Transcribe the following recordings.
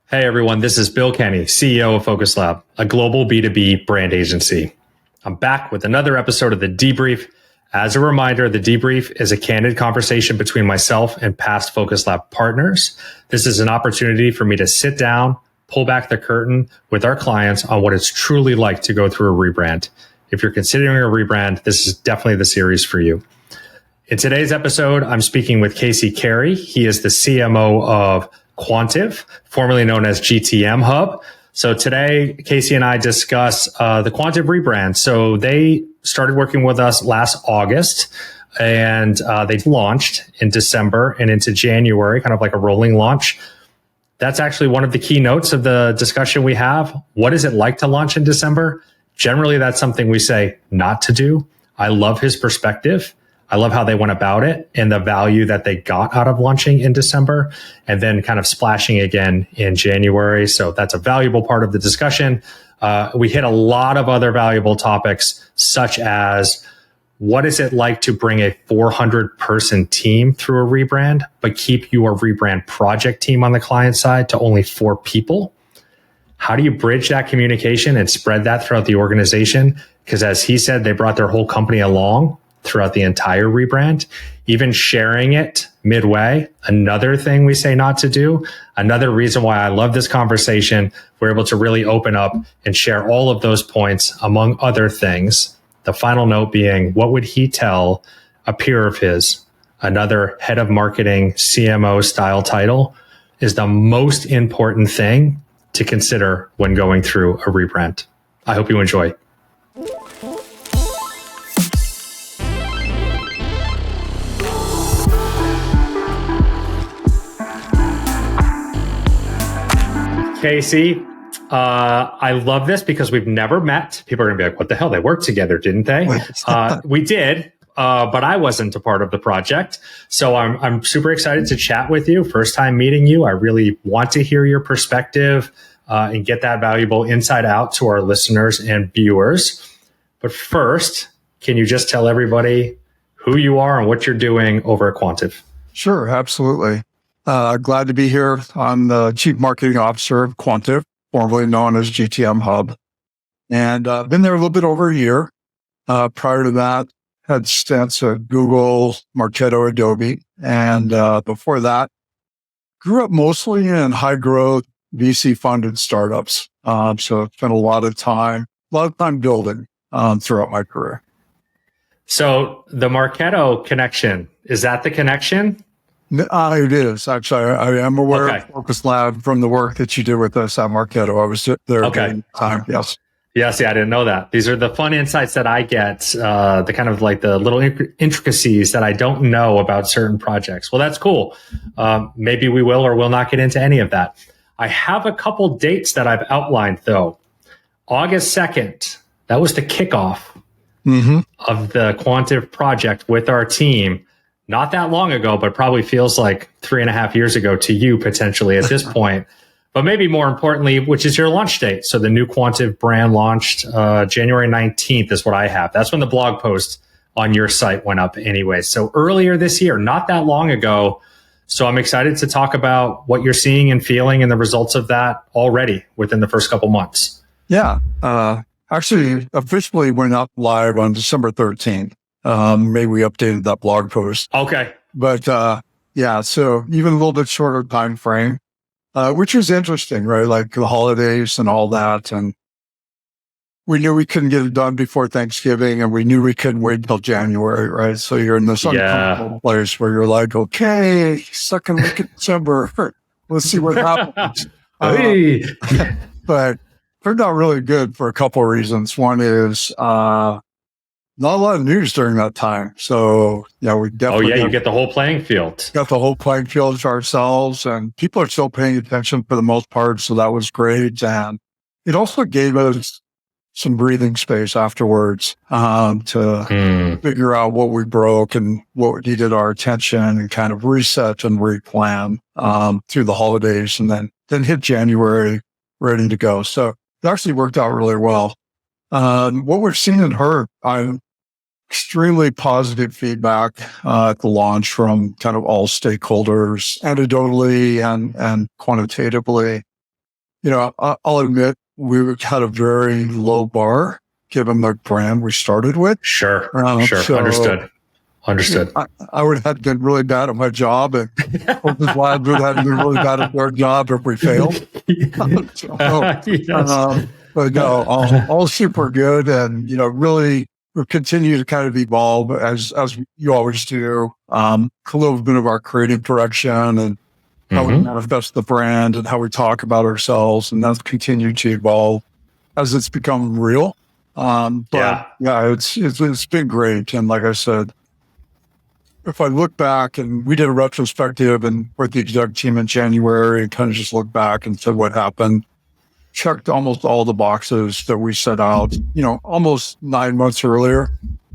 Hey everyone, this is Bill Kenney, CEO of Focus Lab, a global B2B brand agency. I'm back with another episode of the Debrief. As a reminder, the Debrief is a candid conversation between myself and past Focus Lab partners. This is an opportunity for me to sit down, pull back the curtain with our clients on what it's truly like to go through a rebrand. If you're considering a rebrand, this is definitely the series for you. In today's episode, I'm speaking with Casey Carey. He is the CMO of Quantive, formerly known as Gtmhub. So today, Casey and I discuss the Quantive Rebrand. So they started working with us last August, and they launched in December and into January, kind of like a rolling launch. That's actually one of the keynotes of the discussion we have. What is it like to launch in December? Generally, that's something we say not to do. I love his perspective. I love how they went about it and the value that they got out of launching in December and then kind of splashing again in January. So that's a valuable part of the discussion. We hit a lot of other valuable topics, such as what is it like to bring a 400-person team through a rebrand, but keep your rebrand project team on the client side to only 4 people? How do you bridge that communication and spread that throughout the organization? Because as he said, they brought their whole company along throughout the entire rebrand, even sharing it midway. Another thing we say not to do. Another reason why I love this conversation. We're able to really open up and share all of those points, among other things. The final note being, what would he tell a peer of his, another head of marketing CMO style title, is the most important thing to consider when going through a rebrand. I hope you enjoy. Casey, I love this because we've never met. People are going to be like, what the hell? They worked together, didn't they? We did, but I wasn't a part of the project. So I'm super excited to chat with you. First time meeting you. I really want to hear your perspective and get that valuable inside out to our listeners and viewers. But first, can you just tell everybody who you are and what you're doing over at Quantive? Sure, absolutely. Glad to be here. I'm the Chief Marketing Officer of Quantive, formerly known as Gtmhub. And been there a little bit over a year. Prior to that, had stints at Google, Marketo, Adobe. And before that, grew up mostly in high-growth VC-funded startups. So spent a lot of time building throughout my career. So the Marketo connection, is that the connection? It is. Actually, I am aware of Focus Lab from the work that you did with us at Marketo. I was there at the time. Yes. Yes, yeah, I didn't know that. These are the fun insights that I get, the kind of like the little intricacies that I don't know about certain projects. Well, that's cool. Maybe we will or will not get into any of that. I have a couple dates that I've outlined, though. August 2nd, that was the kickoff of the Quantive project with our team. Not that long ago, but probably feels like 3.5 years ago to you potentially at this point. But maybe more importantly, which is your launch date. So the new Quantive brand launched January 19th is what I have. That's when the blog post on your site went up anyway. So earlier this year, not that long ago. So I'm excited to talk about what you're seeing and feeling and the results of that already within the first couple months. Yeah. Actually, officially went up live on December 13th. Maybe we updated that blog post. Okay. But yeah, so even a little bit shorter time frame, which was interesting, right? Like the holidays and all that. And we knew we couldn't get it done before Thanksgiving, and we knew we couldn't wait until January, right? So you're in this uncomfortable place where you're like, okay, second week of December, let's see what happens. But turned out really good for a couple of reasons. One is, not a lot of news during that time. So yeah, we definitely you get the whole playing field. Got the whole playing field to ourselves, and people are still paying attention for the most part. So that was great. And it also gave us some breathing space afterwards to figure out what we broke and what needed our attention and kind of reset and replan through the holidays, and then hit January ready to go. So it actually worked out really well. What we've seen and heard, extremely positive feedback at the launch from kind of all stakeholders, anecdotally and quantitatively. I'll admit we had a very low bar given the brand we started with. Sure. So Understood. I would have been really bad at my job, and Focus Labs would have been really bad at their job if we failed. But no, all super good, and really we continue to kind of evolve as you always do. A little bit of our creative direction and how we manifest the brand and how we talk about ourselves, and that's continued to evolve as it's become real. It's been great, and like I said, if I look back, and we did a retrospective and with the exec team in January, and kind of just look back and said what happened, checked almost all the boxes that we set out, almost 9 months earlier,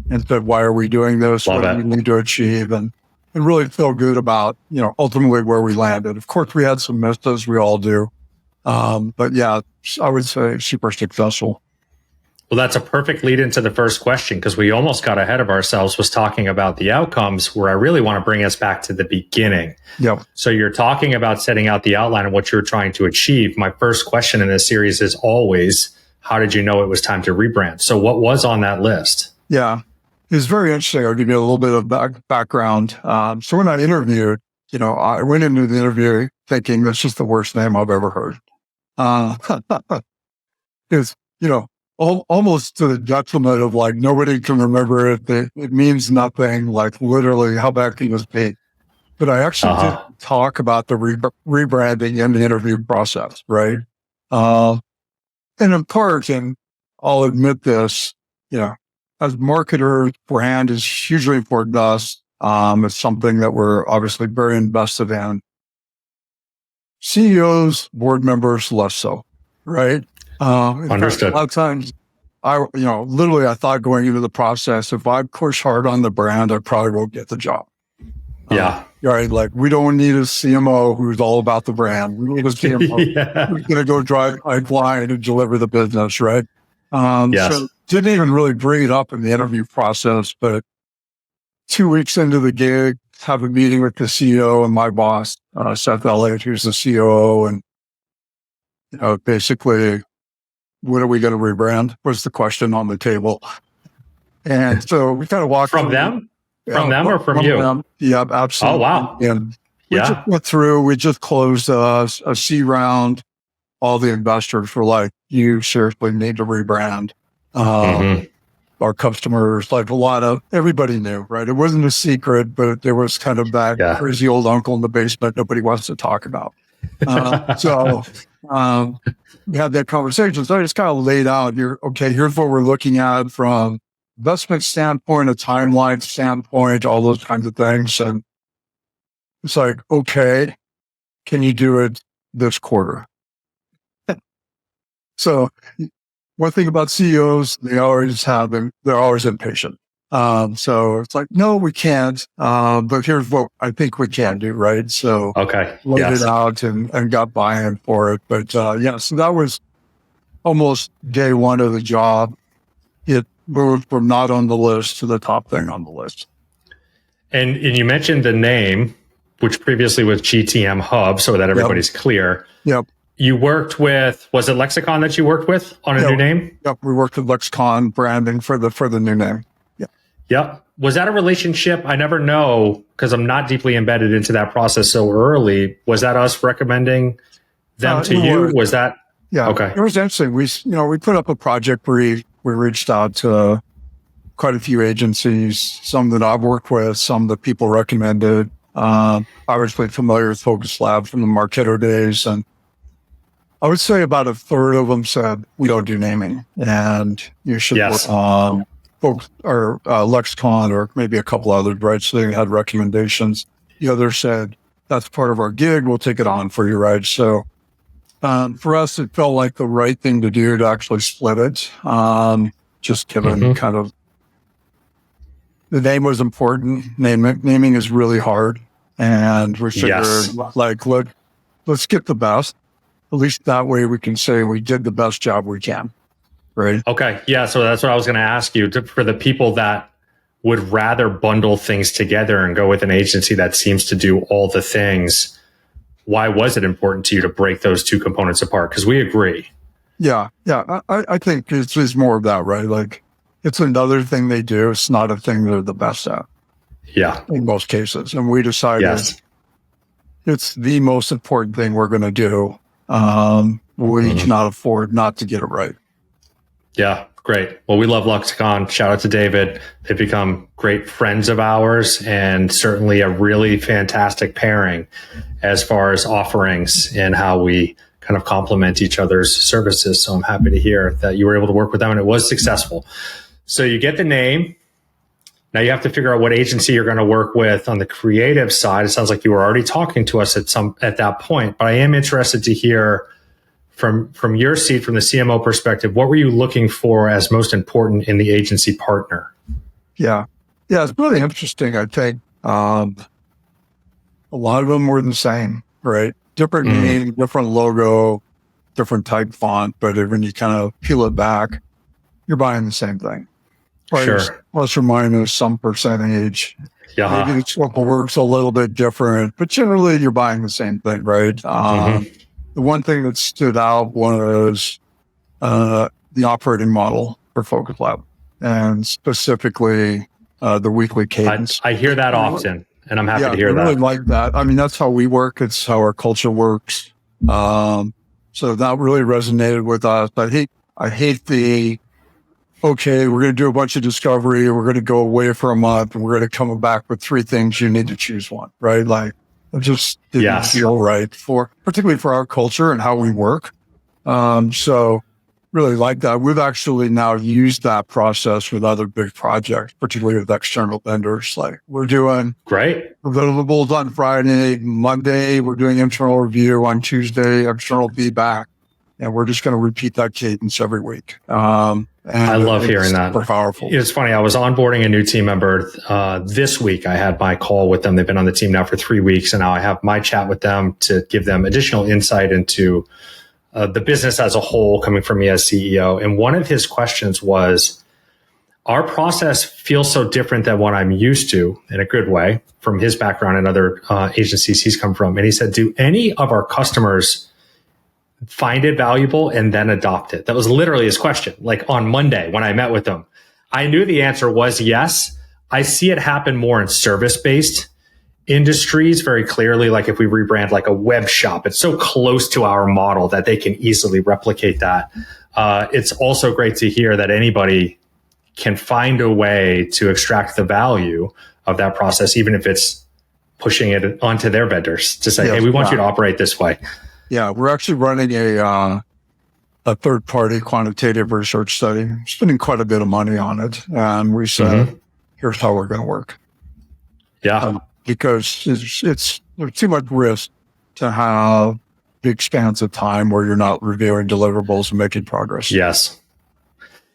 and said, why are we doing this? What do we need to achieve? And really feel good about, ultimately where we landed. Of course, we had some misses, we all do. But yeah, I would say super successful. Well, that's a perfect lead into the first question, because we almost got ahead of ourselves was talking about the outcomes, where I really want to bring us back to the beginning. Yep. So you're talking about setting out the outline of what you're trying to achieve. My first question in this series is always, how did you know it was time to rebrand? So what was on that list? Yeah, it was very interesting. I'll give you a little bit of background. So when I interviewed, I went into the interview thinking this is the worst name I've ever heard. It's, almost to the detriment of like nobody can remember it. It means nothing. Like literally, how bad can this be? But I actually did talk about the rebranding in the interview process, right? And in part, and I'll admit this, as marketers, brand is hugely important to us. It's something that we're obviously very invested in. CEOs, board members, less so, right? Understood. Fact, a lot of times, I thought going into the process, if I push hard on the brand, I probably won't get the job. Yeah. Right. Like we don't need a CMO who's all about the brand. We need a CMO who's going to go drive pipeline and deliver the business. Right. So didn't even really bring it up in the interview process, but 2 weeks into the gig, have a meeting with the CEO and my boss, Seth Elliott, who's the COO, and basically, what are we going to rebrand? Was the question on the table. And so we kind of walked from them? From them or from you? Them. Yeah, absolutely. Oh, wow. And we just went through, we just closed a C round. All the investors were like, you seriously need to rebrand. Our customers, like everybody knew, right? It wasn't a secret, but there was kind of that crazy old uncle in the basement nobody wants to talk about. We had that conversation. So I just kind of laid out here, okay, here's what we're looking at from investment standpoint, a timeline standpoint, all those kinds of things. And it's like, okay, can you do it this quarter? So one thing about CEOs, they're always impatient. So it's like, no, we can't. But here's what I think we can do, right? So laid it out and got buy-in for it. But so that was almost day one of the job. It moved from not on the list to the top thing on the list. And you mentioned the name, which previously was Gtmhub, so that everybody's clear. Yep. You worked with, was it Lexicon that you worked with on a new name? Yep, we worked with Lexicon branding for the new name. Yep. Was that a relationship? I never know because I'm not deeply embedded into that process so early. Was that us recommending them to you? Was that? Yeah. Okay. It was interesting. We put up a project brief. We reached out to quite a few agencies, some that I've worked with, some that people recommended. Obviously familiar with Focus Lab from the Marketo days. And I would say about a third of them said, we don't do naming and you should work on folks or Lexicon or maybe a couple others, right? So they had recommendations. The others said, that's part of our gig. We'll take it on for you, right? So for us, it felt like the right thing to do to actually split it. Just given kind of the name was important. Naming is really hard. And we figured let's get the best. At least that way we can say we did the best job we can. Right. Okay. Yeah. So that's what I was going to ask you for the people that would rather bundle things together and go with an agency that seems to do all the things. why was it important to you to break those two components apart? Because we agree. Yeah. I think it's more of that, right? Like, it's another thing they do. It's not a thing they're the best at. Yeah. In most cases. And we decided it's the most important thing we're going to do. We cannot afford not to get it right. Yeah. Great. Well, we love Lexicon. Shout out to David. They've become great friends of ours and certainly a really fantastic pairing as far as offerings and how we kind of complement each other's services. So I'm happy to hear that you were able to work with them and it was successful. So you get the name. Now you have to figure out what agency you're going to work with on the creative side. It sounds like you were already talking to us at that point, but I am interested to hear from your seat, from the CMO perspective, what were you looking for as most important in the agency partner? Yeah, it's really interesting. I think a lot of them were the same, right? Different name, different logo, different type font, but when you kind of peel it back, you're buying the same thing. Sure. Plus or minus some percentage. Yeah. Maybe the scope of work's a little bit different, but generally you're buying the same thing, right? The one thing that stood out was the operating model for Focus Lab, and specifically the weekly cadence. I hear that often, and I'm happy to hear that. I really like that. I mean, that's how we work. It's how our culture works. So that really resonated with us. I hate the, okay, we're going to do a bunch of discovery. We're going to go away for a month and we're going to come back with 3 things. You need to choose one, right? Like, it just didn't feel right particularly for our culture and how we work. So really like that. We've actually now used that process with other big projects, particularly with external vendors. Like, we're doing deliverables on Friday, Monday, we're doing internal review on Tuesday, external feedback. And we're just going to repeat that cadence every week. And I love hearing that. Super powerful. It's funny. I was onboarding a new team member this week. I had my call with them. They've been on the team now for 3 weeks. And now I have my chat with them to give them additional insight into the business as a whole coming from me as CEO. And one of his questions was, our process feels so different than what I'm used to, in a good way, from his background and other agencies he's come from. And he said, do any of our customers find it valuable and then adopt it? That was literally his question. Like, on Monday when I met with them, I knew the answer was yes. I see it happen more in service-based industries very clearly. Like, if we rebrand like a web shop, it's so close to our model that they can easily replicate that. It's also great to hear that anybody can find a way to extract the value of that process, even if it's pushing it onto their vendors to say, hey, we want you to operate this way. Yeah, we're actually running a third-party quantitative research study, spending quite a bit of money on it. And we said, here's how we're going to work. Yeah. Because there's too much risk to have big spans of time where you're not reviewing deliverables and making progress. Yes.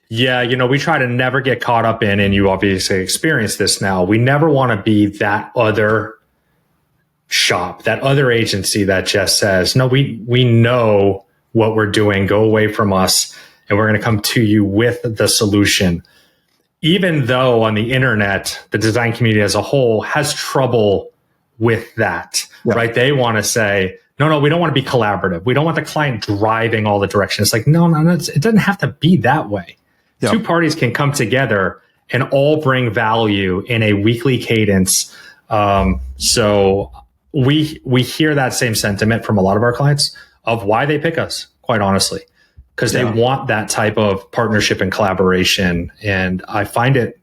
Yeah, we try to never get caught up in, and you obviously experience this now, we never want to be that other shop, that other agency that just says, no, we know what we're doing, go away from us, and we're going to come to you with the solution. Even though on the internet, the design community as a whole has trouble with that, right? They want to say, no, we don't want to be collaborative. We don't want the client driving all the direction. It's like, no, it doesn't have to be that way. Two parties can come together and all bring value in a weekly cadence. So we hear that same sentiment from a lot of our clients of why they pick us, quite honestly, because they want that type of partnership and collaboration. And I find it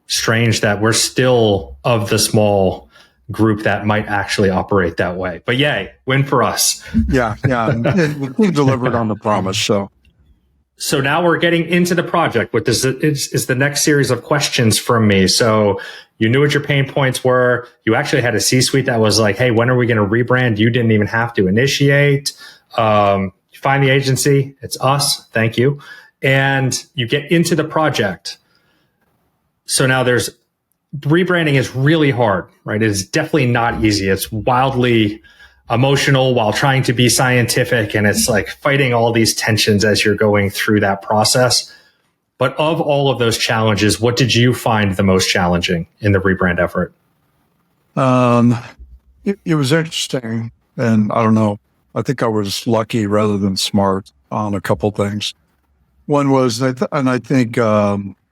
strange that we're still of the small group that might actually operate that way. But yay, win for us. Yeah. We delivered on the promise. So now we're getting into the project. What this is the next series of questions from me. So you knew what your pain points were. You actually had a C-suite that was like, hey, when are we going to rebrand? You didn't even have to initiate. You find the agency. It's us. Thank you. And you get into the project. So now rebranding is really hard, right? It is definitely not easy. It's wildly emotional while trying to be scientific. And it's like fighting all these tensions as you're going through that process. But of all of those challenges, what did you find the most challenging in the rebrand effort? It was interesting. And I don't know, I think I was lucky rather than smart on a couple things. One was, and I think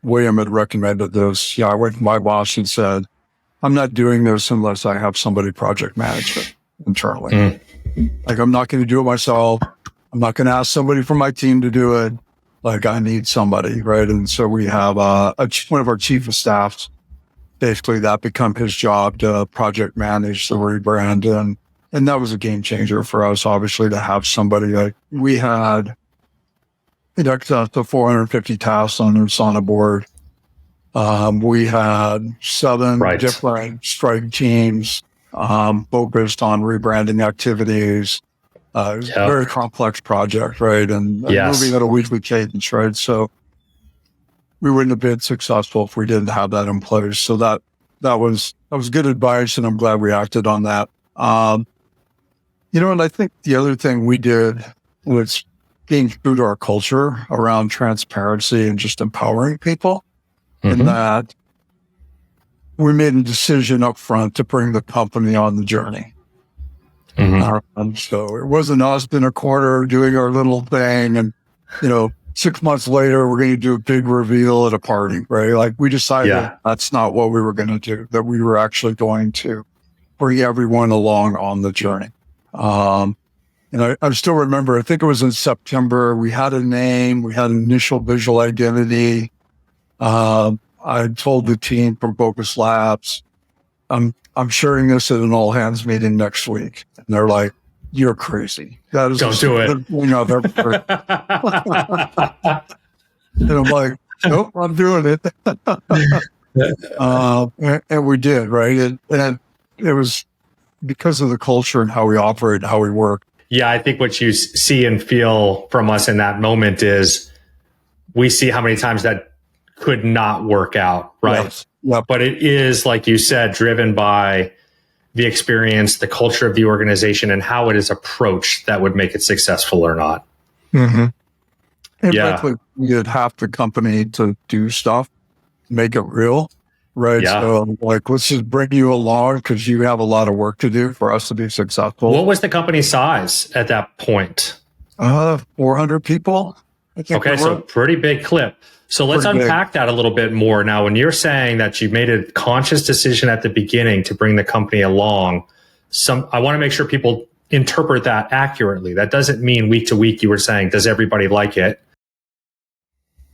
William had recommended this. Yeah, I went to my boss and said, I'm not doing this unless I have somebody project manage it internally. Like, I'm not going to do it myself. I'm not going to ask somebody from my team to do it. Like, I need somebody, right? And so we have one of our chief of staffs, basically that become his job to project manage the rebrand. And that was a game changer for us, obviously, to have somebody. Like, we had in excess of 450 tasks on the board. We had 7 different strike teams focused on rebranding activities. It was a very complex project, right? And moving at a weekly cadence, right? So we wouldn't have been successful if we didn't have that in place. So that was good advice, and I'm glad we acted on that. And I think the other thing we did was being true to our culture around transparency and just empowering people. In that we made a decision up front to bring the company on the journey. So it wasn't us in a corner doing our little thing and, 6 months later, we're going to do a big reveal at a party, right? Like, we decided that's not what we were going to do, that we were actually going to bring everyone along on the journey. I still remember, I think it was in September, we had a name, we had an initial visual identity. I told the team from Focus Labs, I'm sharing this at an all hands meeting next week. And they're like, you're crazy. That is Don't do it. They're and I'm like, nope, I'm doing it. And we did, right? And it was because of the culture and how we operate, how we work. Yeah, I think what you see and feel from us in that moment is we see how many times that could not work out, right? Yes. Yep. But it is, like you said, driven by the experience, the culture of the organization, and how it is approached that would make it successful or not. And frankly, you'd have the company to do stuff, make it real, right? Yeah. So, let's just bring you along because you have a lot of work to do for us to be successful. What was the company size at that point? 400 people. Okay, so pretty big clip. So let's unpack that a little bit more. Now, when you're saying that you made a conscious decision at the beginning to bring the company along, I want to make sure people interpret that accurately. That doesn't mean week to week you were saying, does everybody like it?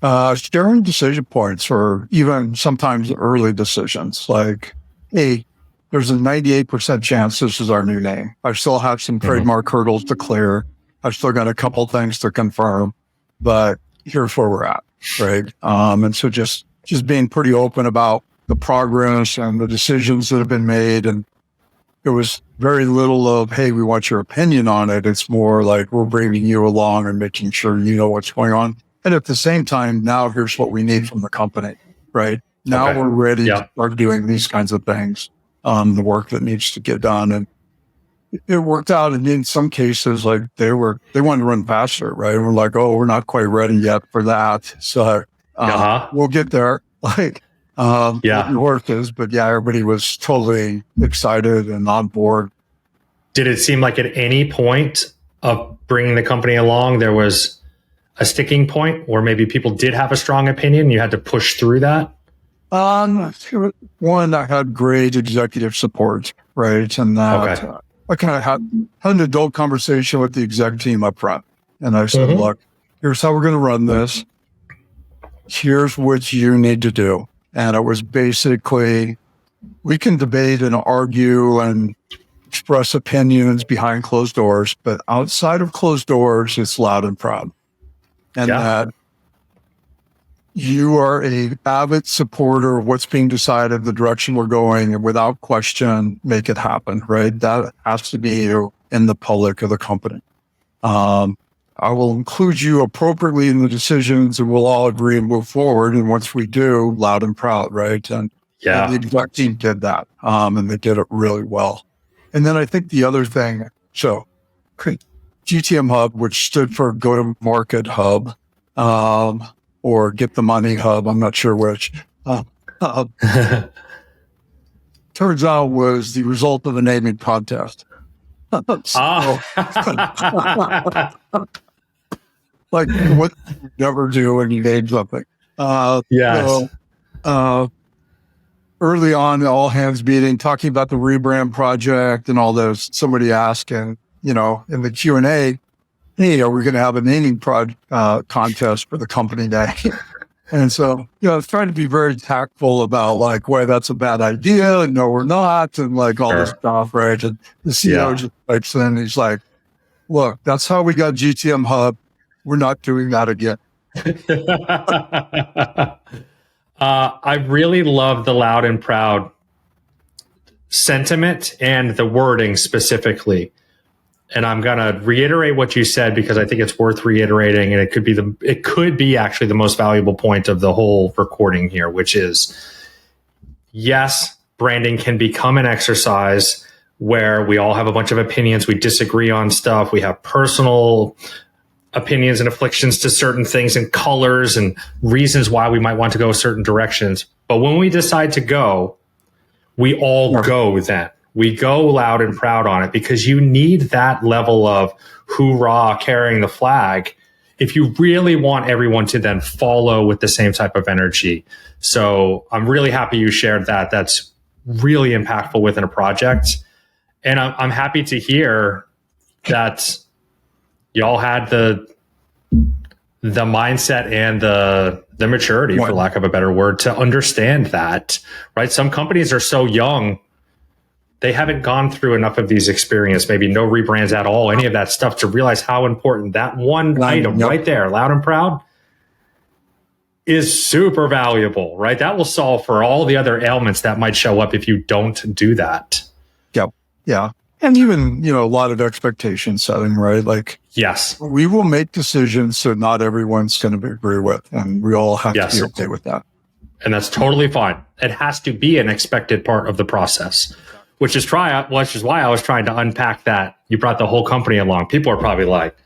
Sharing decision points, or even sometimes early decisions, like, hey, there's a 98% chance this is our new name. I still have some trademark hurdles to clear. I've still got a couple things to confirm, but here's where we're at. Right. And so just being pretty open about the progress and the decisions that have been made. And it was very little of, hey, we want your opinion on it. It's more like, we're bringing you along and making sure you know what's going on. And at the same time, now here's what we need from the company, right? Now we're ready to start doing these kinds of things, the work that needs to get done. And it worked out. And in some cases, like, they wanted to run faster, right? And we're like, oh, we're not quite ready yet for that. So we'll get there. What the work is. But everybody was totally excited and on board. Did it seem like at any point of bringing the company along, there was a sticking point, or maybe people did have a strong opinion, you had to push through that? One, I had great executive support, right? And that I kind of had an adult conversation with the exec team up front. And I said, look, here's how we're going to run this. Here's what you need to do. And it was basically, we can debate and argue and express opinions behind closed doors, but outside of closed doors, it's loud and proud. And that you are an avid supporter of what's being decided, the direction we're going, and without question, make it happen, right? That has to be you in the public of the company. I will include you appropriately in the decisions, and we'll all agree and move forward. And once we do, loud and proud, right? And the exec team did that, and they did it really well. And then I think the other thing, so Gtmhub, which stood for Go-to-Market Hub, or Get the Money Hub, I'm not sure which, turns out was the result of a naming contest. So, like what you never do when you name something. Yes. So, early on, all hands meeting, talking about the rebrand project and all those. Somebody asking, in the Q&A, hey, are we going to have a naming contest for the company day? And so, I was trying to be very tactful about like why that's a bad idea, and no, we're not, and like all this stuff, right? And the CEO just pipes in, he's like, look, that's how we got Gtmhub. We're not doing that again. I really love the loud and proud sentiment and the wording specifically. And I'm going to reiterate what you said because I think it's worth reiterating, and it could be actually the most valuable point of the whole recording here, which is, yes, branding can become an exercise where we all have a bunch of opinions, we disagree on stuff, we have personal opinions and afflictions to certain things and colors and reasons why we might want to go certain directions. But when we decide to go, we all go then. We go loud and proud on it because you need that level of hoorah carrying the flag if you really want everyone to then follow with the same type of energy. So I'm really happy you shared that. That's really impactful within a project. And I'm happy to hear that y'all had the mindset and the maturity, for lack of a better word, to understand that, right? Some companies are so young, they haven't gone through enough of these experiences, maybe no rebrands at all, any of that stuff, to realize how important that one item right there, loud and proud, is super valuable, right? That will solve for all the other ailments that might show up if you don't do that. Yep. Yeah. And even, a lot of expectation setting, right? Like, yes, we will make decisions so not everyone's going to agree with, and we all have to be okay with that. And that's totally fine. It has to be an expected part of the process. Which is why I was trying to unpack that. You brought the whole company along. People are probably like,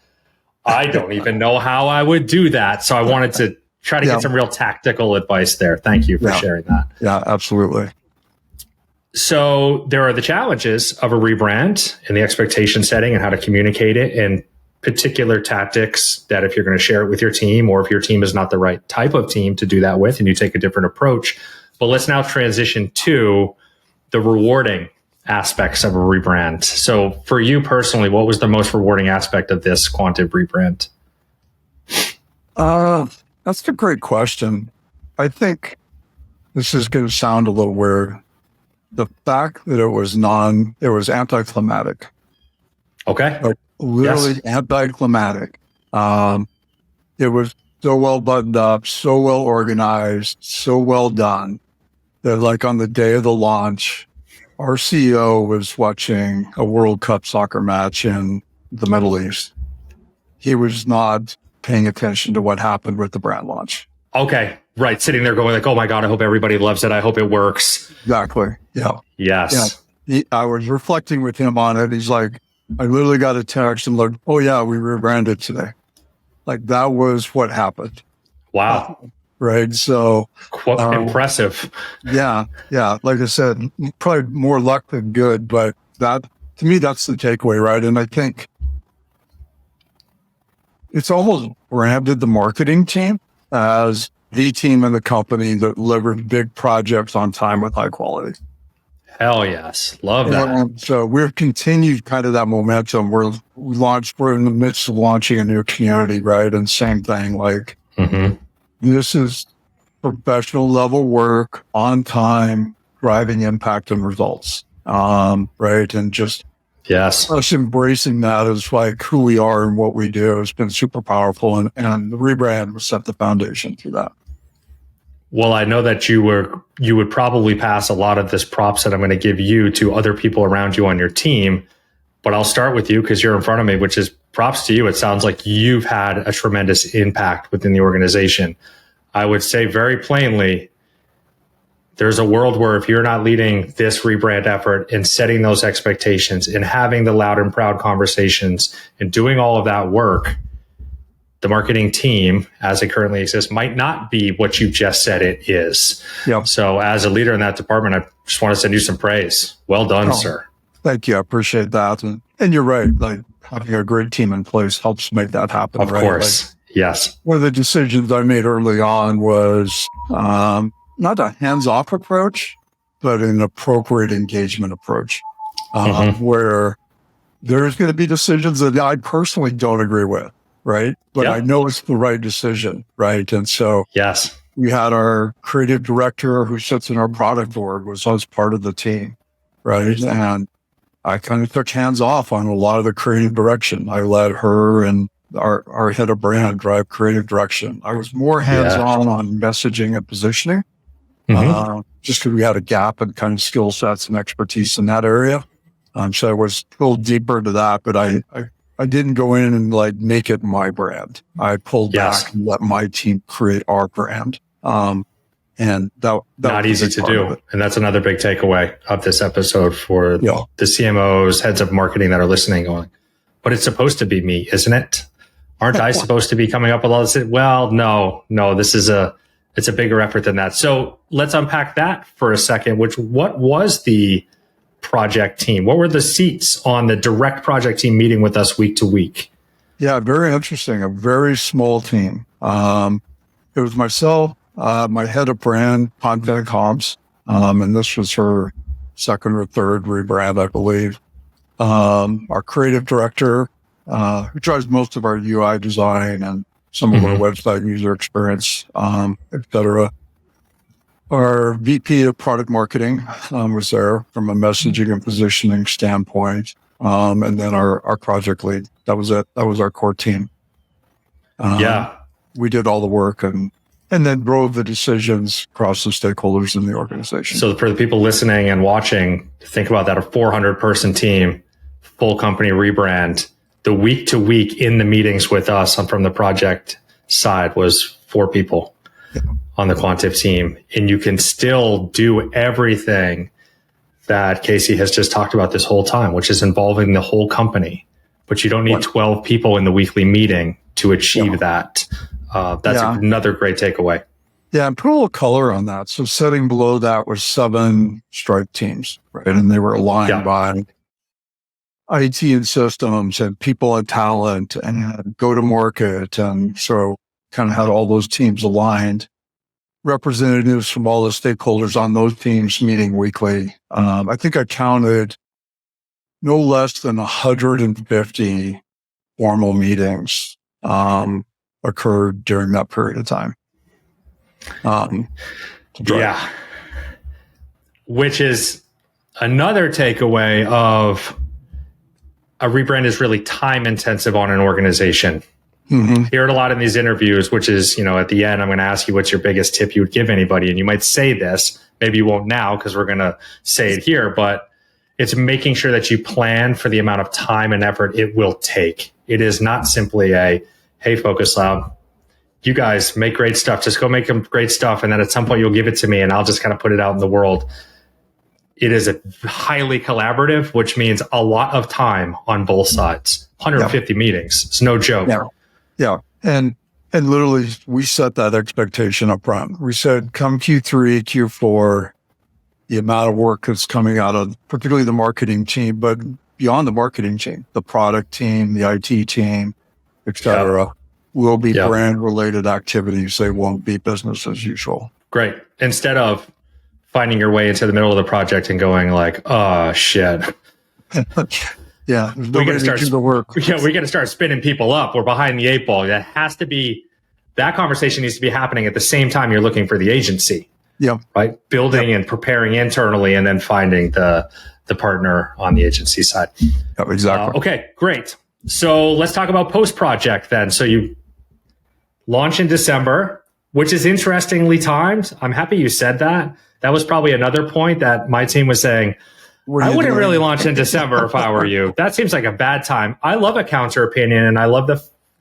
I don't even know how I would do that. So I wanted to try to get some real tactical advice there. Thank you for sharing that. Yeah, absolutely. So there are the challenges of a rebrand and the expectation setting and how to communicate it, and particular tactics that if you're going to share it with your team, or if your team is not the right type of team to do that with and you take a different approach. But let's now transition to the rewarding aspects of a rebrand. So for you personally, what was the most rewarding aspect of this Quantive Rebrand? That's a great question. I think this is going to sound a little weird. The fact that it was anticlimactic. Okay. Like literally anticlimactic. It was so well buttoned up, so well organized, so well done that like on the day of the launch, our CEO was watching a World Cup soccer match in the Middle East. He was not paying attention to what happened with the brand launch. Okay. Right. Sitting there going like, oh my God, I hope everybody loves it. I hope it works. Exactly. Yeah. Yes. Yeah. I was reflecting with him on it. He's like, I literally got a text and looked, oh yeah, we rebranded today. Like that was what happened. Wow. Right. So impressive. Yeah. Yeah. Like I said, probably more luck than good, but that to me, that's the takeaway. Right. And I think it's almost branded the marketing team as the team in the company that delivered big projects on time with high quality. Hell yes. Love that. And so we've continued kind of that momentum. We're in the midst of launching a new community, right? And same thing, like this is professional level work on time, driving impact and results. Right. And just us embracing that as like who we are and what we do has been super powerful. And the rebrand will set the foundation for that. Well, I know that you would probably pass a lot of this props that I'm going to give you to other people around you on your team, but I'll start with you because you're in front of me, which is props to you. It sounds like you've had a tremendous impact within the organization. I would say very plainly, there's a world where if you're not leading this rebrand effort and setting those expectations and having the loud and proud conversations and doing all of that work, the marketing team, as it currently exists, might not be what you just said it is. Yep. So as a leader in that department, I just want to send you some praise. Well done, sir. Thank you. I appreciate that. And you're right. Like having a great team in place helps make that happen. Of course. Like, yes. One of the decisions I made early on was not a hands-off approach, but an appropriate engagement approach, where there's going to be decisions that I personally don't agree with, right? But I know it's the right decision, right? And so yes, we had our creative director who sits in our product board was part of the team, right? And I kind of took hands off on a lot of the creative direction. I let her and our head of brand drive creative direction. I was more hands-on on messaging and positioning, just because we had a gap in kind of skill sets and expertise in that area. So I was a little deeper into that, but I didn't go in and like make it my brand. I pulled back and let my team create our brand. And that not easy to do. And that's another big takeaway of this episode for the CMOs, heads of marketing that are listening going, but it's supposed to be me, isn't it? Aren't I supposed to be coming up with all this? Well, no, it's a bigger effort than that. So let's unpack that for a second, what was the project team? What were the seats on the direct project team meeting with us week to week? Yeah, very interesting. A very small team. It was myself, my head of brand, Content Comms, and this was her second or third rebrand, I believe. Our creative director, who drives most of our UI design and some of our website user experience, et cetera. Our VP of product marketing was there from a messaging and positioning standpoint. And then our project lead. That was it. That was our core team. We did all the work and then drove the decisions across the stakeholders in the organization. So for the people listening and watching, think about that, a 400-person team, full company rebrand. The week to week in the meetings with us from the project side was 4 people on the Quantive team. And you can still do everything that Casey has just talked about this whole time, which is involving the whole company. But you don't need 12 people in the weekly meeting to achieve that. That's another great takeaway. Yeah, and put a little color on that. So sitting below that was 7 Stripe teams, right? And they were aligned by IT and systems and people and talent and go-to-market. And so kind of had all those teams aligned. Representatives from all the stakeholders on those teams meeting weekly. I think I counted no less than 150 formal meetings occurred during that period of time. Which is another takeaway of a rebrand is really time intensive on an organization. Hear it a lot in these interviews, which is, at the end, I'm going to ask you what's your biggest tip you would give anybody. And you might say this, maybe you won't now because we're going to say it here, but it's making sure that you plan for the amount of time and effort it will take. It is not simply hey, Focus Lab, you guys make great stuff. Just go make them great stuff. And then at some point you'll give it to me and I'll just kind of put it out in the world. It is a highly collaborative, which means a lot of time on both sides. 150 meetings. It's no joke. Yeah. And literally we set that expectation up front. We said come Q3, Q4, the amount of work that's coming out of particularly the marketing team, but beyond the marketing team, the product team, the IT team, et cetera, will be brand related activities. They won't be business as usual. Great. Instead of finding your way into the middle of the project and going like, oh shit. We got to do the work. We got to start spinning people up. We're behind the 8 ball. That conversation needs to be happening at the same time you're looking for the agency. Yeah. Right. Building and preparing internally and then finding the partner on the agency side. Yeah, exactly. Okay, great. So let's talk about post-project then. So you launch in December, which is interestingly timed. I'm happy you said that. That was probably another point that my team was saying, I wouldn't really launch in December if I were you. That seems like a bad time. I love a counter opinion and I love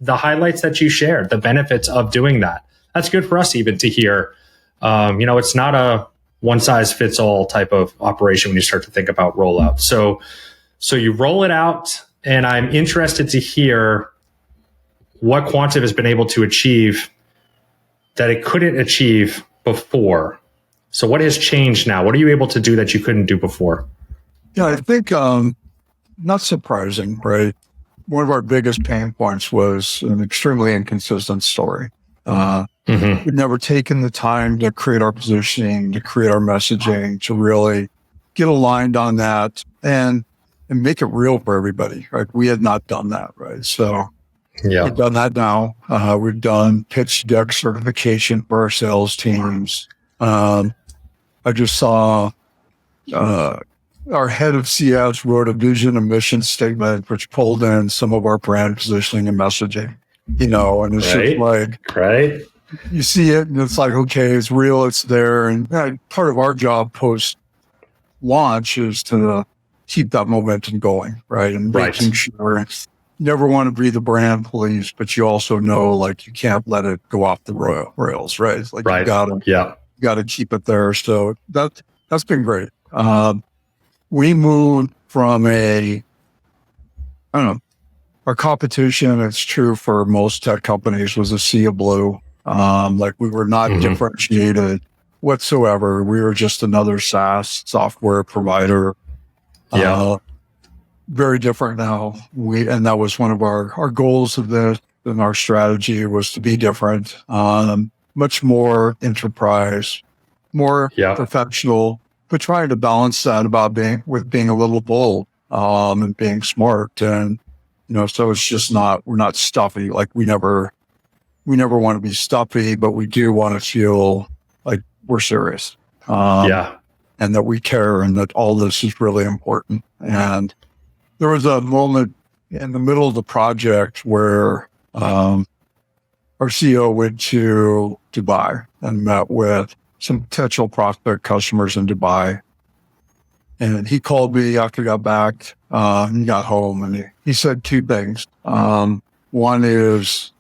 the highlights that you shared, the benefits of doing that. That's good for us even to hear. It's not a one size fits all type of operation when you start to think about rollout. So you roll it out and I'm interested to hear what Quantive has been able to achieve that it couldn't achieve before. So what has changed now? What are you able to do that you couldn't do before? Yeah, I think not surprising, right? One of our biggest pain points was an extremely inconsistent story. We'd never taken the time to create our positioning, to create our messaging, to really get aligned on that and make it real for everybody, right? We had not done that, right? So we've done that now. We've done pitch deck certification for our sales teams. I just saw our head of CS wrote a vision and mission statement, which pulled in some of our brand positioning and messaging, and it's just like, you see it and it's like, okay, it's real, it's there. And part of our job post launch is to keep that momentum going, right? And making sure you never want to be the brand police, but you also know, like, you can't let it go off the rails, right? It's like, you gotta keep it there. So that's been great. We moved from our competition, it's true for most tech companies, was a sea of blue. Like, we were not differentiated whatsoever. We were just another SaaS software provider. Very different now. And that was one of our goals of this, and our strategy was to be different, much more enterprise, more professional, but trying to balance that being a little bold, and being smart. And, so it's just we're not stuffy. Like, we never want to be stuffy, but we do want to feel like we're serious. And that we care, and that all this is really important. And there was a moment in the middle of the project where our CEO went to Dubai and met with some potential prospect customers in Dubai. And he called me after he got back, and he got home, and he said two things. One is,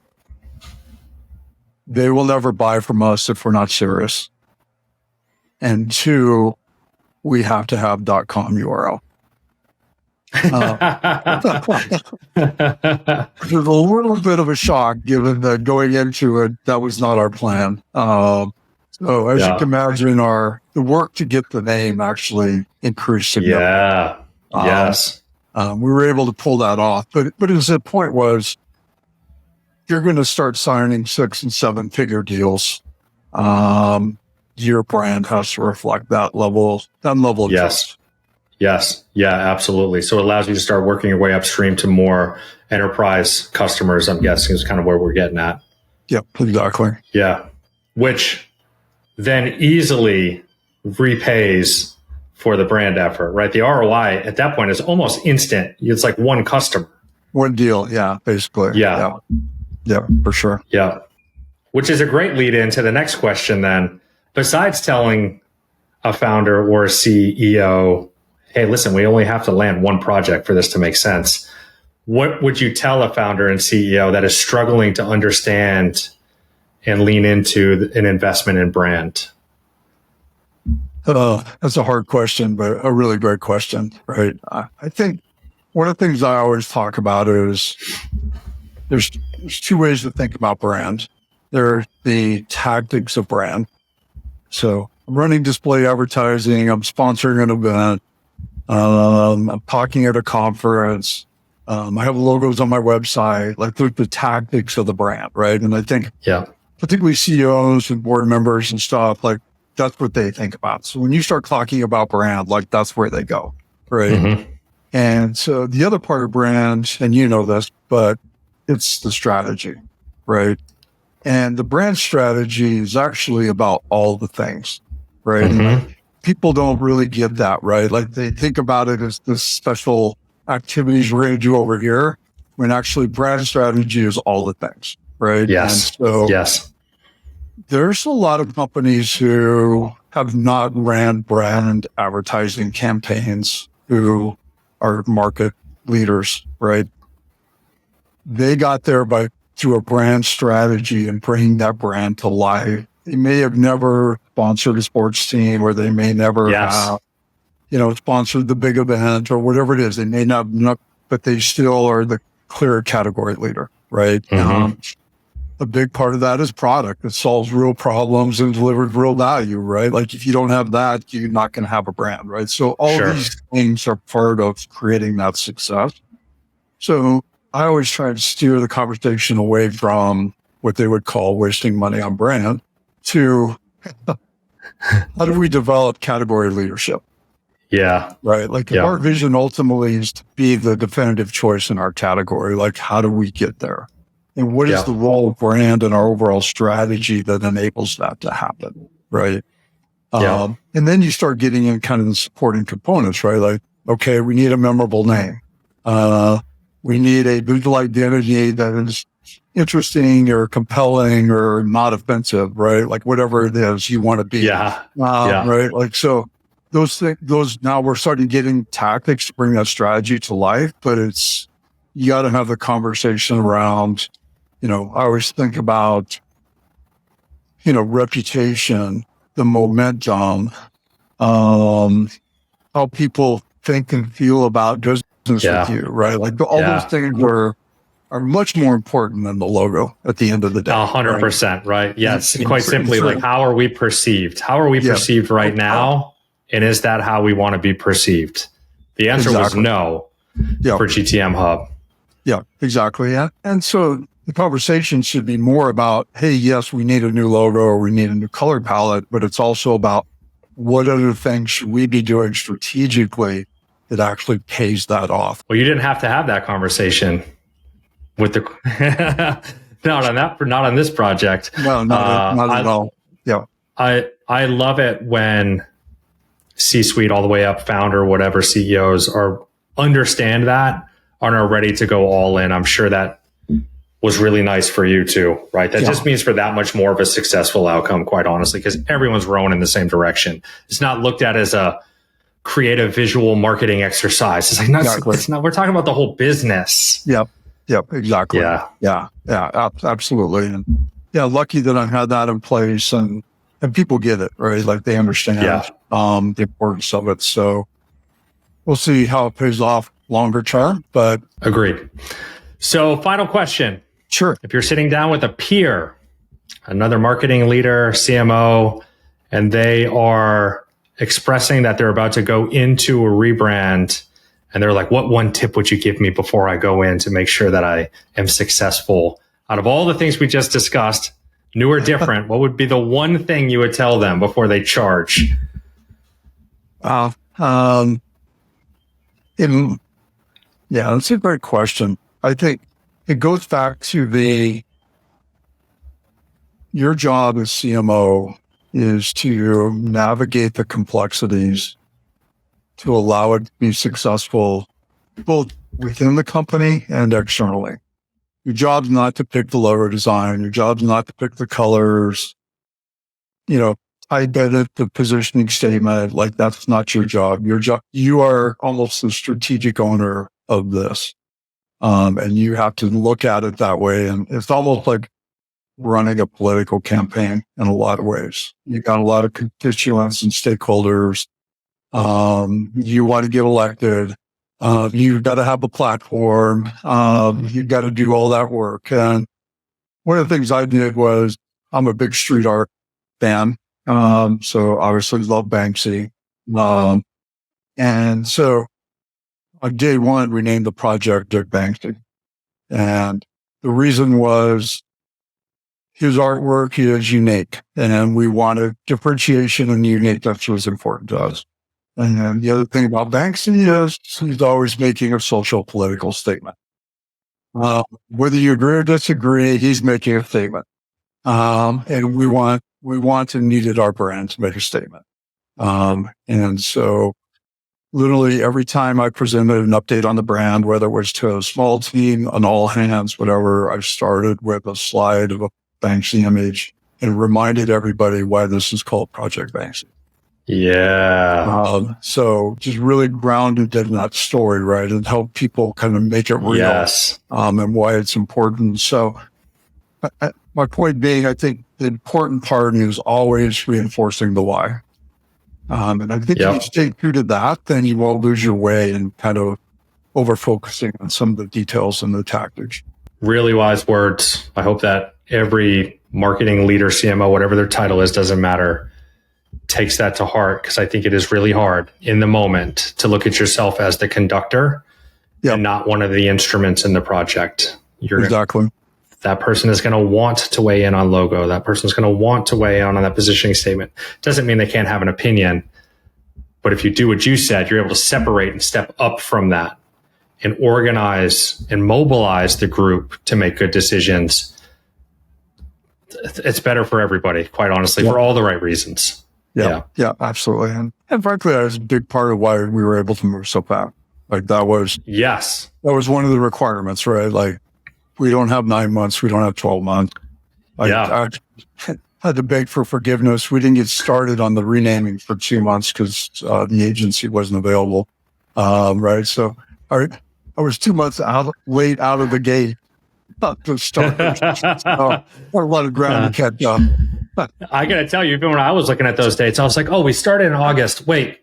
they will never buy from us if we're not serious. And two, we have to have .com URL. It was a little bit of a shock, given that going into it, that was not our plan. So as you can imagine, the work to get the name actually increased significantly. We were able to pull that off. But the point was, you're going to start signing 6 and 7 figure deals. Your brand has to reflect that level of trust. Yes. Yeah, absolutely. So it allows you to start working your way upstream to more enterprise customers, I'm guessing, is kind of where we're getting at. Yep, exactly. Yeah. Which then easily repays for the brand effort, right? The ROI at that point is almost instant. It's like one customer. One deal. Yeah, basically. Yeah, for sure. Yeah. Which is a great lead into the next question then. Besides telling a founder or a CEO, hey, listen, we only have to land one project for this to make sense, what would you tell a founder and CEO that is struggling to understand and lean into an investment in brand? That's a hard question, but a really great question, right? I think one of the things I always talk about is there's two ways to think about brand. There are the tactics of brand. So I'm running display advertising, I'm sponsoring an event, I'm talking at a conference, I have logos on my website, like the tactics of the brand, right? And I think particularly CEOs and board members and stuff, like, that's what they think about. So when you start talking about brand, like, that's where they go, right? And so the other part of brand, and you know this, but it's the strategy, right? And the brand strategy is actually about all the things, right? And like, people don't really get that, right? Like, they think about it as this special activities we're going to do over here, when actually brand strategy is all the things, right? Yes. And so there's a lot of companies who have not ran brand advertising campaigns who are market leaders, right? They got there through a brand strategy and bringing that brand to life. They may have never sponsored a sports team, or they may never have, sponsored the big event or whatever it is. They may not, but they still are the clear category leader, right? a big part of that is product that solves real problems and delivers real value, right? Like if you don't have that, you're not going to have a brand, right? So all these things are part of creating that success. So I always try to steer the conversation away from what they would call wasting money on brand to how do we develop category leadership? Yeah. Right. Like if our vision ultimately is to be the definitive choice in our category, like how do we get there? And what is the role of brand in our overall strategy that enables that to happen? Right. And then you start getting in kind of the supporting components, right? Like, okay, we need a memorable name. We need a visual identity that is interesting or compelling or not offensive, right? Like whatever it is you want to be. Right. Like, so those things, now we're starting getting tactics to bring that strategy to life, but you got to have the conversation around, I always think about, reputation, the momentum, how people think and feel about business with you, right? Like all those things are much more important than the logo at the end of the day. 100%, right? Yes. Quite simply, like how are we perceived? How are we perceived right now? And is that how we want to be perceived? The answer was no for Gtmhub. Yeah, exactly. Yeah. And so the conversation should be more about, hey, yes, we need a new logo or we need a new color palette, but it's also about what other things should we be doing strategically that actually pays that off. Well, you didn't have to have that conversation with the not on this project. No, not at all. Yeah. I love it when C-suite all the way up, founder, whatever, CEOs understand that and are ready to go all in. I'm sure that was really nice for you too, right? That just means for that much more of a successful outcome, quite honestly, because everyone's rowing in the same direction. It's not looked at as a creative visual marketing exercise. It's like, no, it's not, we're talking about the whole business. Yep, exactly. Yeah, absolutely. And lucky that I had that in place and people get it, right? Like they understand the importance of it. So we'll see how it pays off longer term, but. Agreed. So final question. Sure. If you're sitting down with a peer, another marketing leader, CMO, and they are expressing that they're about to go into a rebrand, and they're like, what one tip would you give me before I go in to make sure that I am successful? Out of all the things we just discussed, new or different, what would be the one thing you would tell them before they charge? That's a great question. I think it goes back to your job as CMO is to navigate the complexities to allow it to be successful both within the company and externally. Your job's not to pick the logo design. Your job's not to pick the colors, type edit the positioning statement. Like that's not your job. You are almost the strategic owner of this. And you have to look at it that way. And it's almost like running a political campaign in a lot of ways. You got a lot of constituents and stakeholders. You want to get elected. You've got to have a platform. You've got to do all that work. And one of the things I did was I'm a big street art fan. So obviously love Banksy. And so on day one, we named the project Dick Banksy. And the reason was his artwork is unique and we wanted differentiation and uniqueness was important to us. And then the other thing about Banksy is he's always making a social political statement. Whether you agree or disagree, he's making a statement. And we want and needed our brand to make a statement. And so literally every time I presented an update on the brand, whether it was to a small team, on all hands, whatever, I started with a slide of a Banksy image and reminded everybody why this is called Project Banksy. Yeah. So just really grounded in that story, right? And help people kind of make it real. Yes. And why it's important. So my point being, I think the important part is always reinforcing the why. And I think if you stay true to that, then you won't lose your way and kind of over focusing on some of the details and the tactics. Really wise words. I hope that every marketing leader, CMO, whatever their title is, doesn't matter, takes that to heart, because I think it is really hard in the moment to look at yourself as the conductor and not one of the instruments in the project. Exactly. That person is going to want to weigh in on logo. That person is going to want to weigh in on that positioning statement. Doesn't mean they can't have an opinion. But if you do what you said, you're able to separate and step up from that and organize and mobilize the group to make good decisions. It's better for everybody, quite honestly, for all the right reasons. Yeah, absolutely. And frankly, that was a big part of why we were able to move so fast. Like that was one of the requirements, right? Like, we don't have 9 months. We don't have 12 months. I had to beg for forgiveness. We didn't get started on the renaming for 2 months because the agency wasn't available. Right. So I was 2 months late out of the gate to start. So, a lot of ground to catch up. I got to tell you, even when I was looking at those dates, I was like, oh, we started in August. Wait,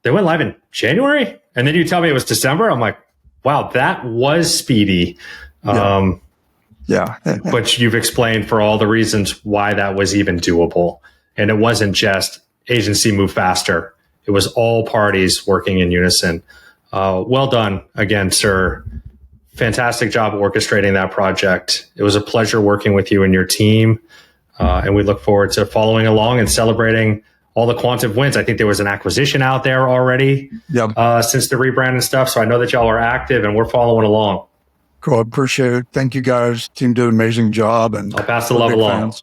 they went live in January? And then you tell me it was December? I'm like, wow, that was speedy. But you've explained for all the reasons why that was even doable. And it wasn't just agency move faster. It was all parties working in unison. Well done again, sir. Fantastic job orchestrating that project. It was a pleasure working with you and your team. And we look forward to following along and celebrating all the Quantive wins. I think there was an acquisition out there already since the rebrand and stuff. So I know that y'all are active and we're following along. Cool. Appreciate it. Thank you guys. Team did an amazing job. And I'll pass the love along. Fans.